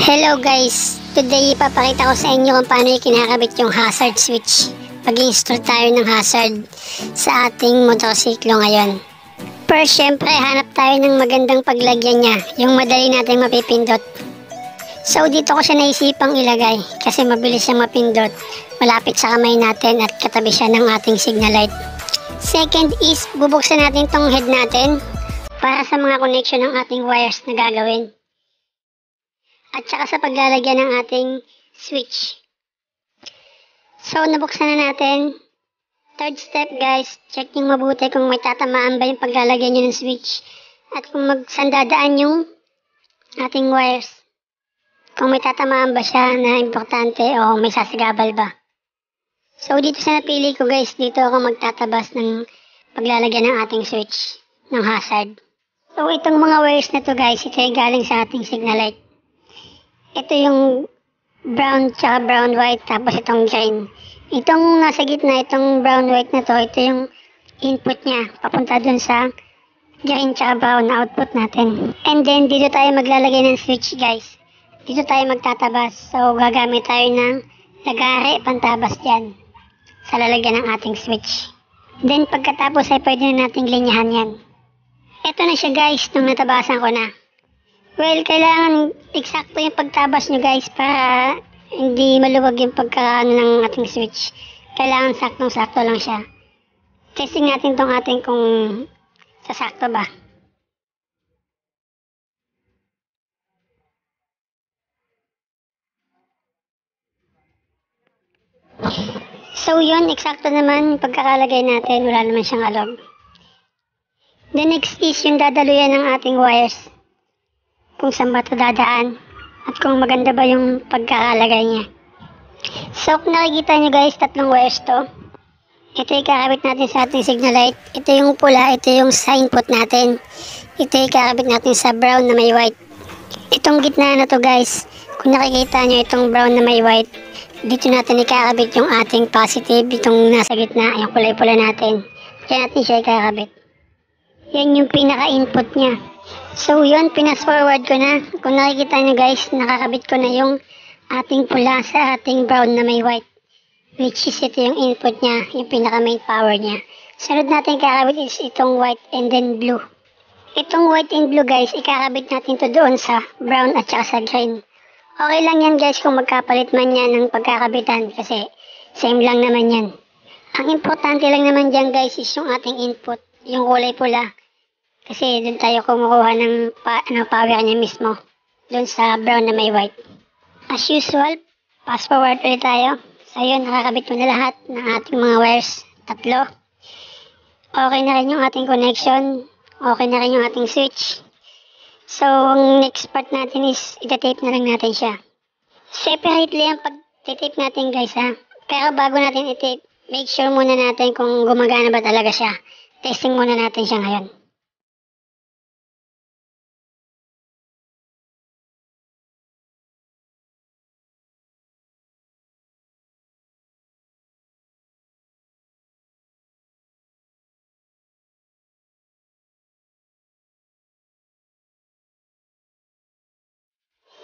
Hello guys! Today ipapakita ko sa inyo kung paano kinakabit yung hazard switch. Mag-install tayo ng hazard sa ating motorsiklo ngayon. First, syempre hanap tayo ng magandang paglagyan niya, yung madali natin mapipindot. So dito ko siya naisipang ilagay kasi mabilis siyang mapindot, malapit sa kamay natin at katabi siya ng ating signal light. Second is bubuksan natin tong head natin para sa mga connection ng ating wires na gagawin. At saka sa paglalagyan ng ating switch. So, nabuksan na natin. Third step guys, check nyo mabuti kung may tatamaan ba yung paglalagyan nyo ng switch. At kung magsandadaan yung ating wires. Kung may tatamaan ba siya na importante o may sasigabal ba. So, dito sa napili ko guys, dito ako magtatabas ng paglalagyan ng ating switch ng hazard. So, itong mga wires na to guys, ito ay galing sa ating signal light. Ito yung brown tsaka brown white, tapos itong green. Itong nasa gitna, itong brown white na to, ito yung input niya. Papunta dun sa green tsaka brown na output natin. And then, dito tayo maglalagay ng switch guys. Dito tayo magtatabas. So, gagamit tayo ng lagari, pantabas dyan. Sa lalagyan ng ating switch. Then, pagkatapos ay pwede na nating linyahan yan. Ito na siya guys, nung natabasan ko na. Well, kailangan eksakto yung pagtabas nyo guys para hindi maluwag yung pagkaano ng ating switch. Kailangan saktong-sakto lang siya. Testing natin tong ating kung sasakto ba. So yun, eksakto naman yung pagkakalagay natin. Wala naman siyang alog. The next is yung dadaluyan ng ating wires. Kung saan ba ito dadaan at kung maganda ba yung pagkakalagay niya. So kung nakikita nyo guys, tatlong wires to. Ito yung kakabit natin sa ating signal light. Ito yung pula, ito yung sa input natin. Ito yung kakabit natin sa brown na may white. Itong gitna na to guys, kung nakikita nyo itong brown na may white, dito natin ikakabit yung ating positive, itong nasa gitna, yung kulay pula natin. Diyan natin siya ikakabit. Yan yung pinaka-input niya. So yun, pinas-forward ko na. Kung nakikita nyo guys, nakakabit ko na yung ating pula sa ating brown na may white. Which is ito yung input niya, yung pinaka-main power niya. Sunod natin kakabit is itong white and then blue. Itong white and blue guys, ikakabit natin to doon sa brown at saka sa green. Okay lang yan guys kung magkapalit man yan ng pagkakabitan kasi same lang naman yan. Ang importante lang naman dyan guys is yung ating input, yung kulay pula. Kasi doon tayo kumukuha ng power niya mismo. Doon sa brown na may white. As usual, fast forward ulit tayo. So yun, nakakabit ko na lahat ng ating mga wires. Tatlo. Okay na rin yung ating connection. Okay na rin yung ating switch. So, ang next part natin is itatape na lang natin siya. Separately ang pag-tape natin guys ha. Pero bago natin itape, make sure muna natin kung gumagana ba talaga siya. Testing muna natin siya ngayon.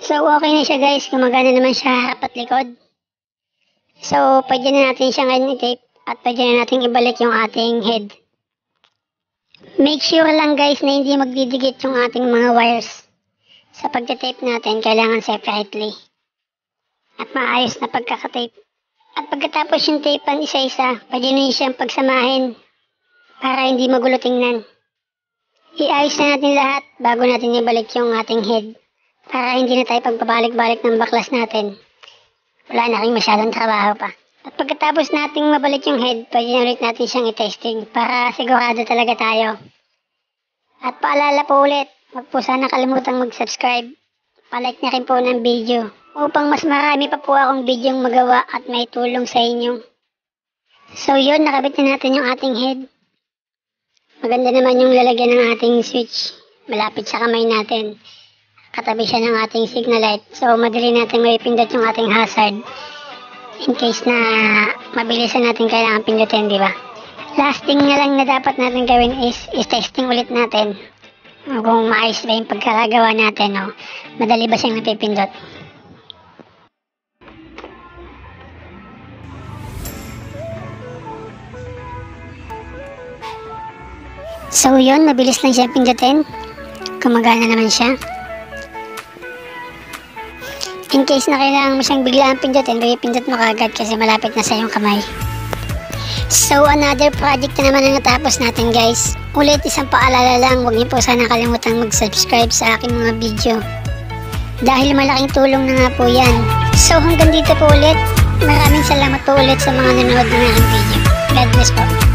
So, okay na siya guys. Gumagana naman siya harap at likod. So, pwede na natin siya ngayon i-tape at pwede na natin ibalik yung ating head. Make sure lang guys na hindi magdidikit yung ating mga wires. Sa pagtitape natin, kailangan separately. At maayos na pagkakatape. At pagkatapos yung tapean isa-isa, pwede na siyang pagsamahin para hindi magulo tingnan. Iayos na natin lahat bago natin ibalik yung ating head. Para hindi na tayo pagpabalik-balik ng baklas natin. Wala na rin masyadong trabaho pa. At pagkatapos nating mabalik yung head, pwede na ulit natin siyang i-testing para sigurado talaga tayo. At paalala po ulit, huwag po sana kalimutang mag-subscribe. Palike na rin po ng video upang mas marami pa po akong video magawa at may tulong sa inyo. So yun, nakabit na natin yung ating head. Maganda naman yung lalagyan ng ating switch. Malapit sa kamay natin. Katabi siya ng ating signal light. So, madali natin maipindot yung ating hazard. In case na mabilisan natin kailangan pindutin, di ba? Last thing na lang na dapat natin gawin is testing ulit natin. Kung maayos ba yung pagkakagawa natin, no? Madali ba siyang napipindot. So yun, mabilis lang siya pindutin. Gumagana naman siya. In case na kailangan mo siyang biglaan pindutin, pindot mo kagad kasi malapit na sa iyong kamay. So another project na naman ang natapos natin guys. Ulit isang paalala lang, huwag niyo po sana kalimutang mag-subscribe sa aking mga video. Dahil malaking tulong na nga po yan. So hanggang dito po ulit. Maraming salamat po ulit sa mga nanonood ng aking video. God bless po.